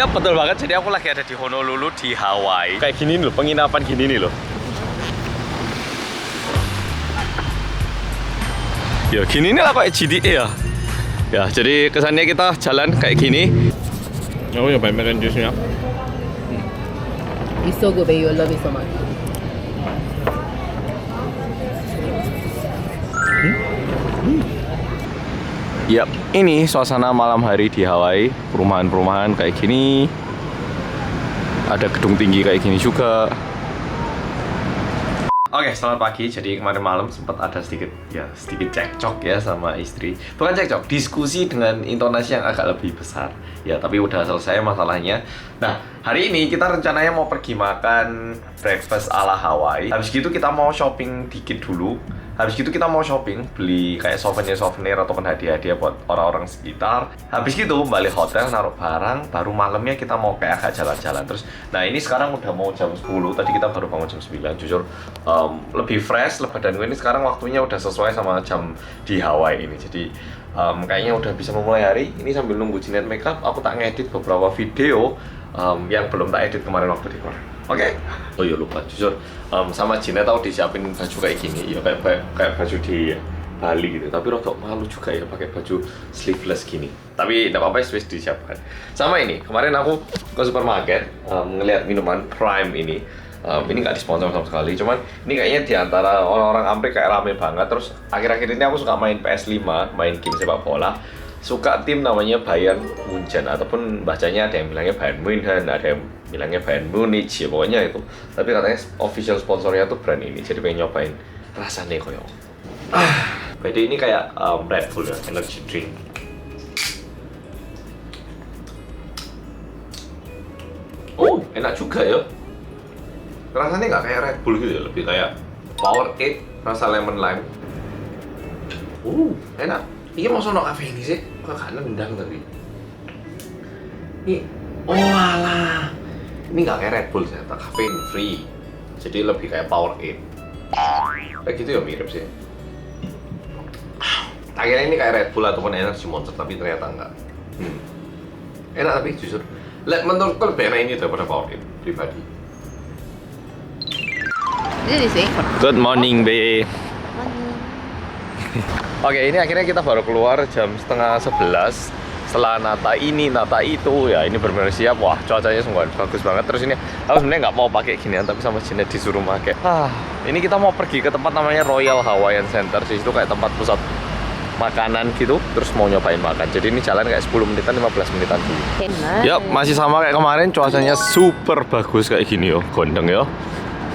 Ya betul banget, jadi aku lagi ada di Honolulu di Hawaii. Kayak gini loh, penginapan gini nih loh. Ya gini nih lah kayak GDA ya. Ya jadi kesannya kita jalan kayak gini. Aku nyobain makan jusnya. It's so good, baby. I love it so much. Yap, ini suasana malam hari di Hawaii. Perumahan-perumahan kayak gini. Ada gedung tinggi kayak gini juga. Oke, selamat pagi. Jadi kemarin malam sempat ada sedikit cekcok ya sama istri. Bukan cekcok, diskusi dengan intonasi yang agak lebih besar. Ya, tapi udah selesai masalahnya. Nah, hari ini kita rencananya mau pergi makan breakfast ala Hawaii. Habis gitu kita mau shopping dikit dulu. Habis gitu kita mau shopping, beli kayak souvenir ataupun hadiah-hadiah buat orang-orang sekitar. Habis gitu balik hotel, naruh barang, baru malamnya kita mau kayak agak jalan-jalan terus. Nah ini sekarang udah mau jam 10, tadi kita baru bangun jam 9. Jujur lebih fresh, badan gue ini sekarang waktunya udah sesuai sama jam di Hawaii ini. Jadi kayaknya udah bisa memulai hari. Ini sambil nunggu Jinet makeup, aku tak ngedit beberapa video yang belum tak edit kemarin waktu di luar. Oke. Oh iya lupa, jujur sama Jinet tahu disiapin baju kayak gini, ya kayak baju di Bali gitu. Tapi rodok malu juga ya pakai baju sleeveless gini. Tapi tidak apa-apa, Swiss disiapkan. Sama ini, kemarin aku ke supermarket ngelihat minuman Prime ini. Ini nggak disponsor sama sekali, cuman ini kayaknya diantara orang-orang Amerika kayak rame banget. Terus akhir-akhir ini aku suka main PS5, main game sepak bola. Suka tim namanya Bayern Munchen ataupun bacanya ada yang bilangnya Bayern München, ada yang bilangnya Bayern Munich ya pokoknya itu. Tapi katanya official sponsornya tuh brand ini, jadi pengen nyobain rasanya koyo. Beda ini kayak Red Bull ya, energy drink. Oh, enak juga ya. Rasanya nggak kayak Red Bull gitu ya, lebih kayak Powerade rasa lemon lime. Enak. Ini mau sono kafe ini sih, kok gak nendang tapi. Ini, oh alah, ini nggak kayak Red Bull ternyata, caffeine free. Jadi lebih kayak Powerade. Kayak gitu ya mirip sih. Akhirnya ini kayak Red Bull ataupun Energy Monster, tapi ternyata enggak. Enak tapi jujur. Menurutku lebih enak ini daripada Powerade pribadi. This is it. Good morning, Be. Oke, ini akhirnya kita baru keluar jam 10:30 setelah nata ini, nata itu. Ya, ini benar-benar siap. Wah, cuacanya sungguh bagus banget. Terus ini aku sebenarnya nggak mau pakai ginian, tapi sama Jinet disuruh pakai. Ini kita mau pergi ke tempat namanya Royal Hawaiian Center. Di situ kayak tempat pusat makanan gitu. Terus mau nyobain makan. Jadi ini jalan kayak 10 menitan, 15 menitan dulu. Yap, masih sama kayak kemarin. Cuacanya super bagus kayak gini yo, gondeng yo.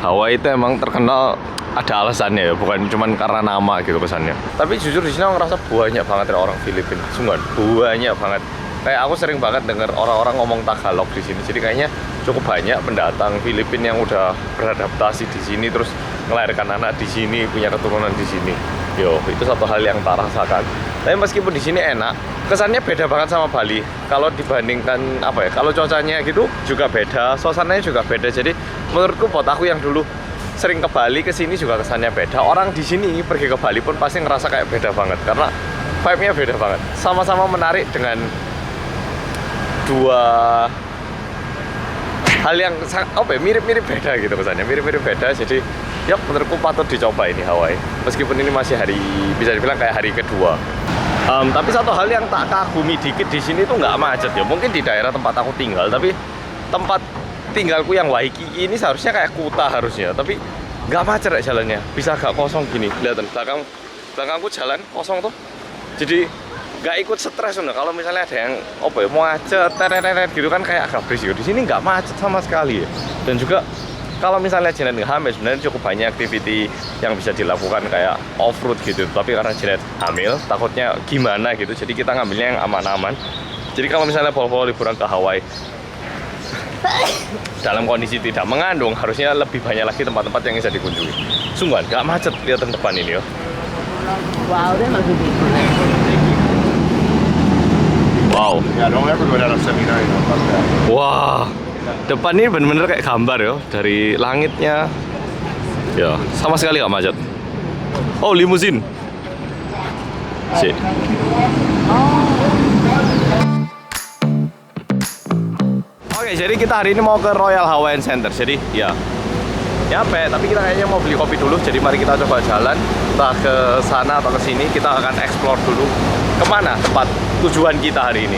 Hawaii itu emang terkenal ada alasannya ya, bukan cuma karena nama gitu kesannya. Tapi jujur di sini aku ngerasa banyak banget ya orang Filipina, sungguh banyak banget. Kayak aku sering banget dengar orang-orang ngomong Tagalog di sini. Jadi kayaknya cukup banyak pendatang Filipina yang udah beradaptasi di sini, terus melahirkan anak di sini, punya keturunan di sini. Yo, itu satu hal yang tak rasakan. Tapi meskipun di sini enak, kesannya beda banget sama Bali. Kalau dibandingkan apa ya? Kalau cuacanya gitu juga beda, suasananya juga beda. Jadi menurutku buat aku yang dulu sering ke Bali, ke sini juga kesannya beda. Orang di sini pergi ke Bali pun pasti ngerasa kayak beda banget karena vibe-nya beda banget. Sama-sama menarik dengan dua hal yang mirip-mirip beda gitu kesannya, mirip-mirip beda. Jadi ya menurutku patut dicoba ini Hawaii. Meskipun ini masih hari, bisa dibilang kayak hari kedua. Tapi satu hal yang tak kagumi dikit di sini tuh nggak macet ya. Mungkin di daerah tempat aku tinggal, tapi tempat tinggalku yang Waikiki ini seharusnya kayak Kuta harusnya, tapi nggak macet ya jalannya, bisa agak kosong gini. Lihat belakangku jalan kosong tuh, jadi nggak ikut stres loh. Kalau misalnya ada yang mau macet, teret gitu kan kayak agak berisik. Di sini nggak macet sama sekali ya. Dan juga kalau misalnya Jinet nggak hamil, sebenarnya cukup banyak aktiviti yang bisa dilakukan kayak off-road gitu. Tapi karena Jinet hamil, takutnya gimana gitu, jadi kita ngambilnya yang aman-aman. Jadi kalau misalnya pol-pol liburan ke Hawaii dalam kondisi tidak mengandung, harusnya lebih banyak lagi tempat-tempat yang bisa dikunjungi. Sungguh nggak macet, lihat di depan ini yo. Wow, that must be Wow. Yeah, don't ever go down to 79. Wah, depan ini bener-bener kayak gambar yo, dari langitnya. Ya, sama sekali nggak macet. Oh, limusin. Oke, jadi kita hari ini mau ke Royal Hawaiian Center. Jadi ya nyampe, tapi kita kayaknya mau beli kopi dulu. Jadi mari kita coba jalan entah ke sana atau ke sini. Kita akan explore dulu kemana tempat tujuan kita hari ini.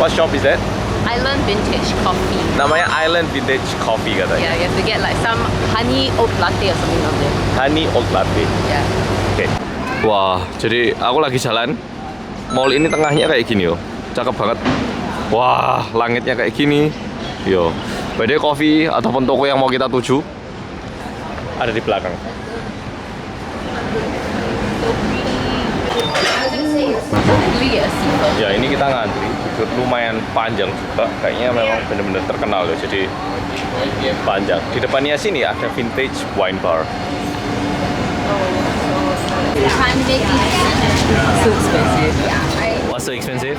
What shop is that? Island Vintage Coffee. Namanya Island Vintage Coffee katanya. Yeah, you have to get like some honey oat latte or something on there. Honey oat latte. Yeah. Oke. Wah, jadi aku lagi jalan. Mall ini tengahnya kayak gini yo. Cakep banget. Wah, langitnya kayak gini. Yo. By the way, coffee ataupun toko yang mau kita tuju ada di belakang. Do we get a seafood? Ya, ini kita ngantri. Lumayan panjang juga. Kayaknya memang benar-benar terkenal ya. Jadi panjang. Di depannya sini ada Vintage Wine Bar. So expensive. What's so expensive?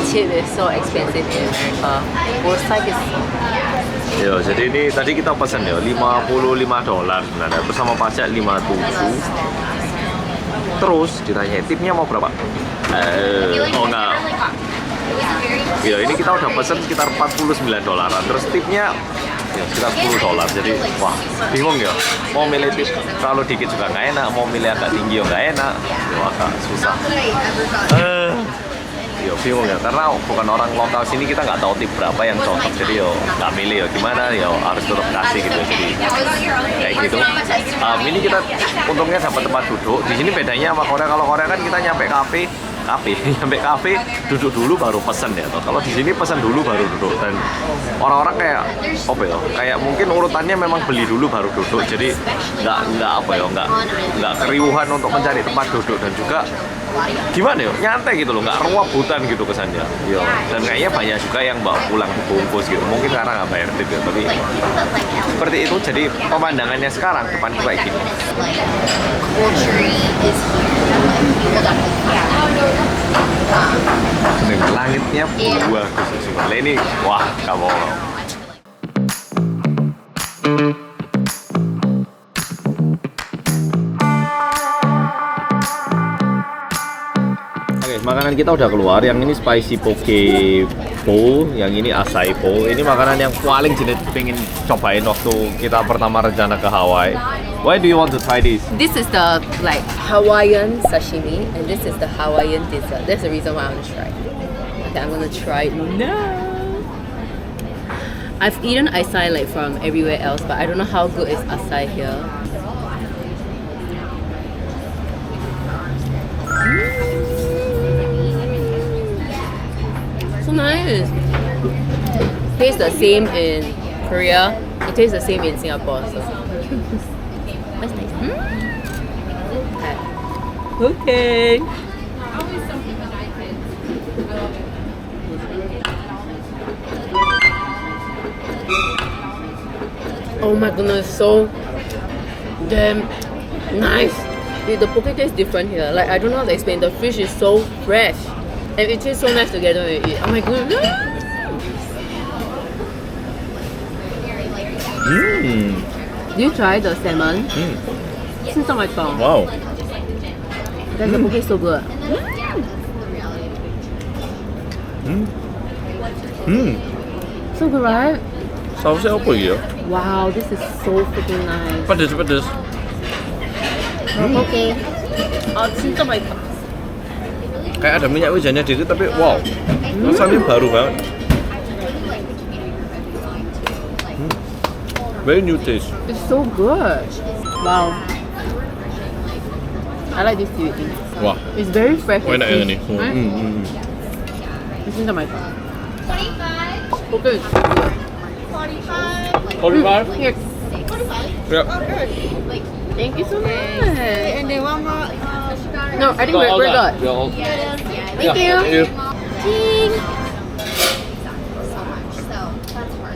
Tip is so expensive in America. Bullseye is Yo, jadi ini tadi kita pesan ya $55 sebenarnya. Terus sama pajak 57. Terus ditanya tipnya mau berapa? Oh enggak. Ya ini kita udah pesen sekitar $49. Terus tipnya ya sekitar $10. Jadi wah bingung ya. Mau milih tip kalau dikit juga nggak enak, mau milih agak tinggi ya nggak enak. Ya agak susah. Yo bingung ya, karena bukan orang lokal sini, kita nggak tahu tip berapa yang cocok. Jadi yo nggak milih yo gimana, yo harus tetap kasih gitu. Jadi kayak gitu. Ini kita untungnya dapat tempat duduk. Di sini bedanya sama Korea. Kalau Korea kan kita nyampe nyampe kafe duduk dulu baru pesen ya. Kalau di sini pesen dulu baru duduk, dan orang-orang kayak apa ya? Kayak mungkin urutannya memang beli dulu baru duduk. Jadi nggak apa ya? Nggak keriuhan untuk mencari tempat duduk, dan juga gimana ya, nyantai gitu loh, nggak rebutan gitu kesannya. Yo, dan kayaknya banyak juga yang bawa pulang bungkus gitu, mungkin karena nggak bayar tip ya. Tapi seperti itu, jadi pemandangannya sekarang depan kayak gini. Dan langitnya bagus semua. Ini wah kamu. Makanan kita udah keluar. Yang ini spicy poke bowl, yang ini acai bowl. Ini makanan yang paling Jeanette pengen cobain waktu kita pertama rencana ke Hawaii. Why do you want to try this? This is the like Hawaiian sashimi, and this is the Hawaiian dessert. That's the reason why I want to try. Okay, I'm gonna try it now. I've eaten acai like from everywhere else, but I don't know how good is acai here. So nice. Tastes the same in Korea. It tastes the same in Singapore. So that's nice. Okay. Oh my goodness, so damn nice. The poke tastes different here. Like I don't know how to explain. The fish is so fresh. And it tastes so nice together when you eat. Oh my goodness. Do you try the salmon? 진짜 맛있다. Wow. Then the poke is so good. So good, right? Sausnya apa ya? Wow, this is so freaking nice. Pedes. Okay. 진짜 맛있다. Kayak ada minyak wijennya dikit, tapi wow, rasanya baru banget. Very new taste. It's so good. Wow. I like this seaweed thing. Wah, It's very fresh. and enak ya sweet. ini. Right? It's 진짜 맛있다. Okay. 45? Here. Ya. Thank you so much. And then one more. No, I think we're good. Thank you. Ting.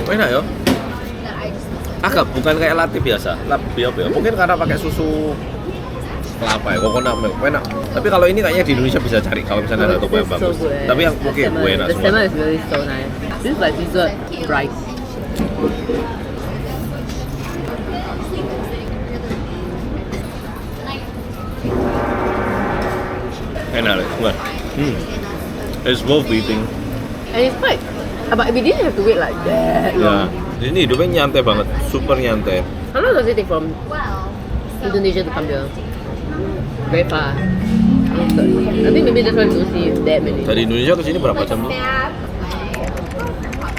Enak ya? Agak bukan kayak latte biasa. Latte apa ya? Mungkin karena pakai susu kelapa ya, coconut milk. Enak. Tapi kalau ini kayaknya di Indonesia bisa cari kalau misalnya ada toko yang bagus. Tapi yang oke, gue enak The semua. salmon is really so nice. This is like dessert rice. Enak deh, bukan? It's worth eating. And it's quite, But we didn't have to wait like that. Ya, di sini hidupnya nyantai banget, super nyantai. How long does it take from Indonesia to come here? Very far. I think maybe that's why we don't see that many. Dari Indonesia ke sini berapa jam tuh?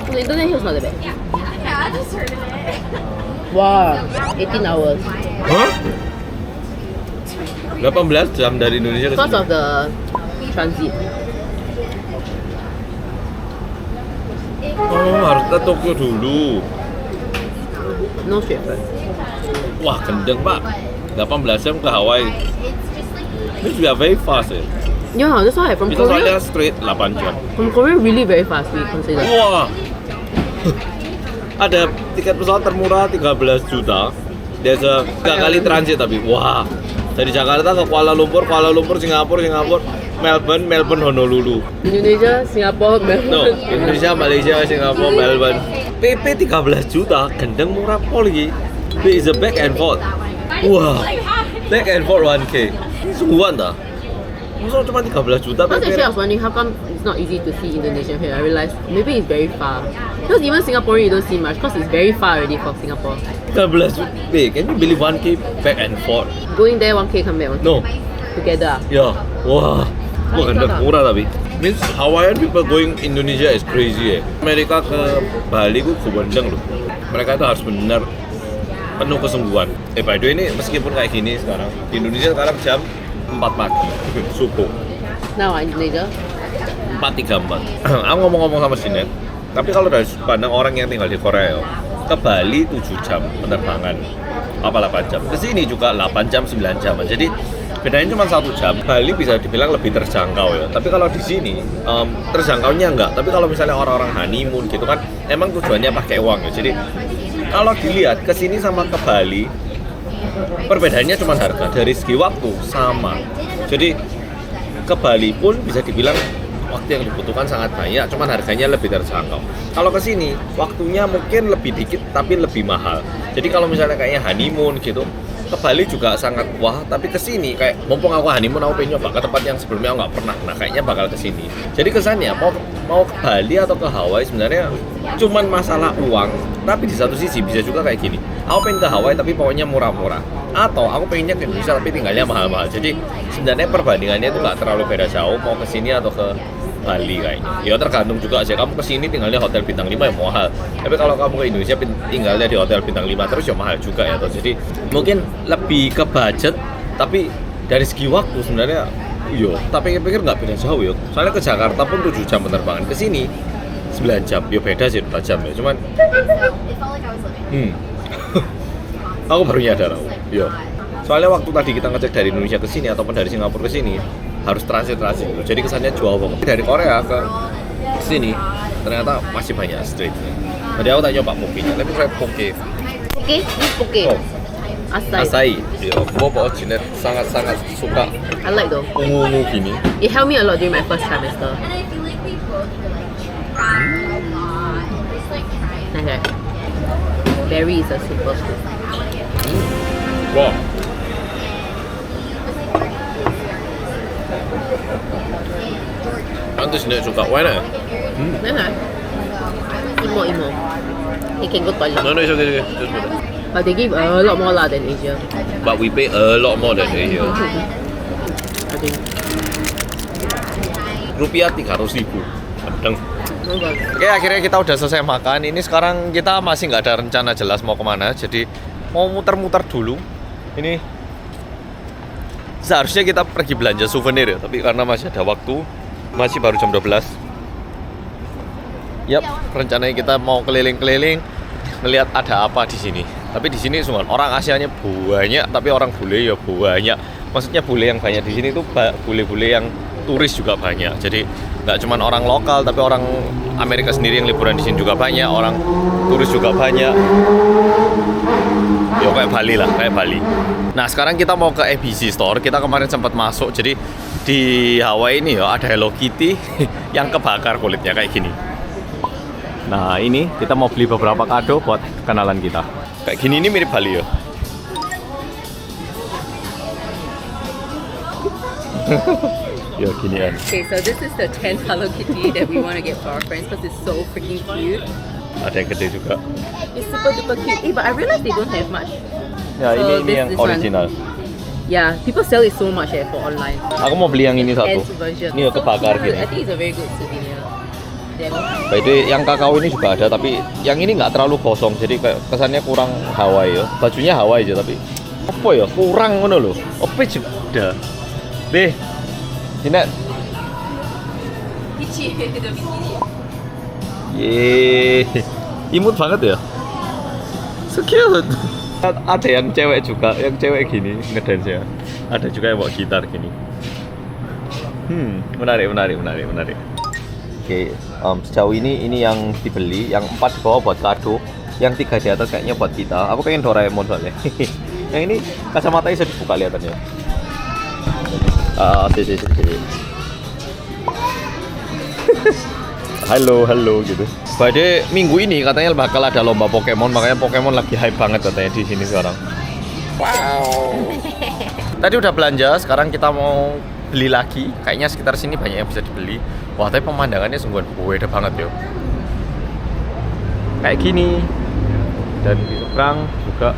So Indonesia is not that bad. Wow, 18 hours. Hah? 18 jam dari Indonesia ke Because sini. of the transit. Oh, harus ke Tokyo dulu. No straight flight. Wah, gendeng Pak. 18 jam ke Hawaii. This we are very fast ya. Yeah, that's why from Kita soalnya Korea. straight 8 jam. From Korea really very fast we consider. Wah. Ada tiket pesawat termurah 13 juta. Dia 3 kali transit tapi wah. Dari Jakarta ke Kuala Lumpur, Singapura, Melbourne, Honolulu. Indonesia, Singapore, Melbourne. No, Indonesia, Malaysia, Singapura, Melbourne. PP 13 juta, gendeng murah pol lagi. But is a back and forth. Wah. Back and forth 1K. Ini sungguhan dah. Masa cuma 13 juta Because PP? actually I was wondering how come it's not easy to see Indonesia here. I realized maybe it's very far. Because even Singapore you don't see much because it's very far already from Singapore. 13 juta. Wait, can you believe 1K back and forth? Going there 1K, come back 1K. No. Together. Ya, wah. Wah, gendeng murah tapi. Means Hawaiian people going Indonesia is crazy ya. Amerika ke Bali gue gendeng loh. Mereka itu harus benar penuh kesungguhan. By the way ini meskipun kayak gini sekarang di Indonesia sekarang jam 4 pagi subuh. Now Indonesia. 4.34. Aku ngomong-ngomong sama Sinet. Tapi kalau dari sudut pandang orang yang tinggal di Korea, ke Bali 7 jam penerbangan. Apa 8 jam. Ke sini juga 8 jam, 9 jam. Jadi bedanya cuma 1 jam. Bali bisa dibilang lebih terjangkau ya. Tapi kalau di sini terjangkaunya enggak. Tapi kalau misalnya orang-orang honeymoon gitu kan, emang tujuannya pakai uang ya. Jadi kalau dilihat ke sini sama ke Bali, perbedaannya cuma harga. Dari segi waktu sama. Jadi ke Bali pun bisa dibilang waktu yang dibutuhkan sangat banyak, cuman harganya lebih terjangkau. Kalau ke sini waktunya mungkin lebih dikit tapi lebih mahal. Jadi kalau misalnya kayaknya honeymoon gitu, ke Bali juga sangat wah, tapi ke sini kayak mumpung aku honeymoon aku pengen nyoba ke tempat yang sebelumnya aku nggak pernah. Nah, kayaknya bakal ke sini. Jadi kesannya mau ke Bali atau ke Hawaii sebenarnya cuman masalah uang, tapi di satu sisi bisa juga kayak gini. Aku pengen ke Hawaii tapi pokoknya murah-murah. Atau aku pengennya ke Indonesia tapi tinggalnya mahal-mahal. Jadi sebenarnya perbandingannya itu nggak terlalu beda jauh mau ke sini atau ke Bali kayaknya. Ya tergantung juga sih. Kamu kesini tinggalnya hotel bintang 5 ya mahal. Tapi kalau kamu ke Indonesia tinggalnya di hotel bintang 5 terus ya mahal juga ya. Jadi mungkin lebih ke budget. Tapi dari segi waktu sebenarnya yo. Tapi pikir nggak beda jauh ya. Soalnya ke Jakarta pun 7 jam penerbangan. Ke sini 9 jam. Ya beda sih 4 jam ya. Cuman aku baru nyadar aku. Yo. Soalnya waktu tadi kita ngecek dari Indonesia ke sini ataupun dari Singapura ke sini harus transit gitu. Jadi kesannya jauh banget. Dari Korea ke sini ternyata masih banyak street. Tadi aku tak nyoba poke-nya, tapi saya poke. Poke? This poke. Oh, Acai. acai. Yo, gua bawa Jinet sangat-sangat suka I like though. ungu-ungu gini. It helped me a lot during my first trimester. Nice, right? Berry is a super food. Wah. Nanti Jinet suka mana? Nice, right? Emo. You can go toilet. No, it's okay. Just put it. But they give a lot more lah than Asia. But we pay a lot more than here. I think. Rupiah 300.000. Kadang. No God. Oke, akhirnya kita udah selesai makan. Ini sekarang kita masih nggak ada rencana jelas mau kemana. Jadi mau muter-muter dulu. Ini seharusnya kita pergi belanja souvenir ya, tapi karena masih ada waktu, masih baru jam 12. Yap, rencananya kita mau keliling-keliling melihat ada apa di sini. Tapi di sini semua orang Asianya banyak, tapi orang bule ya banyak. Maksudnya bule yang banyak di sini itu bule-bule yang turis juga banyak. Jadi nggak cuma orang lokal, tapi orang Amerika sendiri yang liburan di sini juga banyak, orang turis juga banyak. Ya kayak Bali lah, kayak Bali. Nah sekarang kita mau ke ABC Store. Kita kemarin sempat masuk. Jadi di Hawaii ini ya ada Hello Kitty yang kebakar kulitnya kayak gini. Nah ini kita mau beli beberapa kado buat kenalan kita. Kayak gini ini mirip Bali ya. Ya ginian. Okay, so this is the 10th Hello Kitty that we want to get for our friends because it's so freaking cute. Ada yang gede juga. It's super duper cute. But I realized they don't have much. Ya So ini yang this one. original. Yeah, people sell it so much for online. Aku mau beli yang ini satu. Ants version. Ini ya kebakar cute. gini. I think it's a very good souvenir. Then, By the way, yang kakao ini juga ada, tapi yang ini nggak terlalu kosong, jadi kayak kesannya kurang Hawaii ya. Bajunya Hawaii aja, tapi apa ya kurang ngono loh. Apa juga? Deh, ini imut banget ya. So cute. Ada yang cewek juga, yang cewek gini ngedance ya. Ada juga yang bawa gitar gini. Menarik. Oke, sejauh ini yang dibeli, yang 4 di bawah buat kado, yang 3 di atas kayaknya buat kita. Aku pengen Doraemon soalnya. Yang ini kacamatanya bisa dibuka lihatannya. Sih. Halo gitu. Pada minggu ini katanya bakal ada lomba Pokemon, makanya Pokemon lagi hype banget katanya di sini sekarang. Wow. Tadi udah belanja, sekarang kita mau beli lagi. Kayaknya sekitar sini banyak yang bisa dibeli. Wah, tapi pemandangannya sungguh beda banget yo. Kayak gini. Dan di seberang juga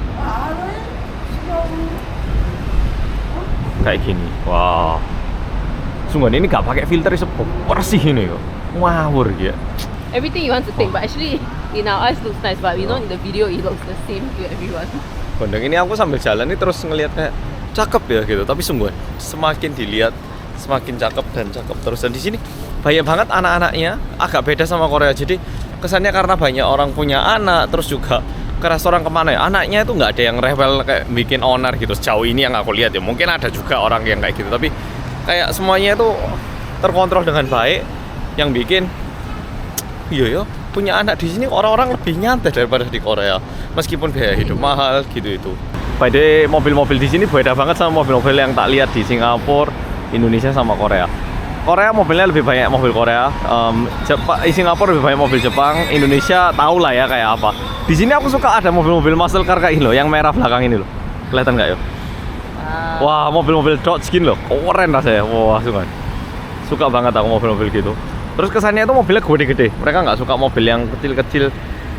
kayak gini. Wah. Sungguh ini nggak pakai filter bersih ini yo. Ngawur ya. everything you want to take, but actually in our eyes looks nice, but we know in the video it looks the same to everyone. Kondang ini aku sambil jalan ini terus ngelihat kayak cakep ya gitu, tapi sungguh semakin dilihat semakin cakep terus. Dan di sini banyak banget anak-anaknya, agak beda sama Korea. Jadi kesannya karena banyak orang punya anak, terus juga ke restoran kemana ya, anaknya itu nggak ada yang rewel kayak bikin onar gitu. Sejauh ini yang aku lihat ya, mungkin ada juga orang yang kayak gitu, tapi kayak semuanya itu terkontrol dengan baik. Yang bikin iya ya, punya anak di sini orang-orang lebih nyantai daripada di Korea, meskipun biaya hidup mahal gitu itu. By the way, mobil-mobil di sini beda banget sama mobil-mobil yang tak lihat di Singapura, Indonesia sama Korea. Korea mobilnya lebih banyak mobil Korea, Singapura lebih banyak mobil Jepang, Indonesia tahu lah ya kayak apa. Di sini aku suka ada mobil-mobil muscle car kayak ini loh, yang merah belakang ini loh, kelihatan nggak ya? Wah, mobil-mobil Dodge skin loh, keren rasanya. Wah, suka banget aku mobil-mobil gitu. Terus kesannya itu mobilnya gede-gede, mereka nggak suka mobil yang kecil-kecil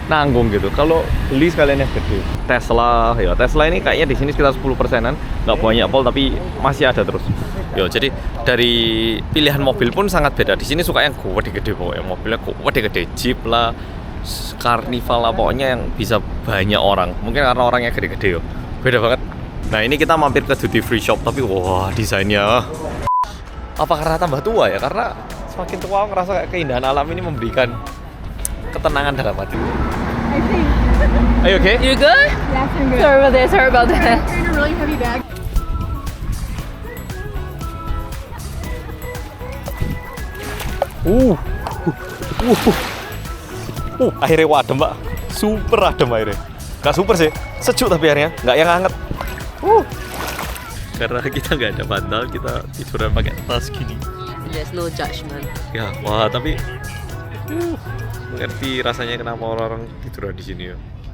nanggung gitu. Kalau beli sekalian yang gede. Tesla ini kayaknya di sini sekitar 10%-an, nggak banyak pol tapi masih ada terus. Jadi dari pilihan mobil pun sangat beda. Di sini suka yang gede-gede pokoknya, mobilnya gede-gede, Jeep lah, Carnival lah, pokoknya yang bisa banyak orang. Mungkin karena orangnya gede-gede beda banget. Nah ini kita mampir ke duty free shop, tapi wah desainnya. Apa karena tambah tua ya? Karena semakin tua aku ngerasa kayak keindahan alam ini memberikan ketenangan dalam hati. Are you okay? You good? Yes, I'm good. Sorry about that. Carrying a really heavy bag. Airnya adem, Mbak. Super adem airnya. Gak super sih, sejuk tapi airnya, nggak yang hangat. Karena kita nggak ada bantal, kita tiduran pakai tas gini. There's no judgment. Ya, wah tapi ngerti rasanya kenapa orang-orang tiduran di sini ya.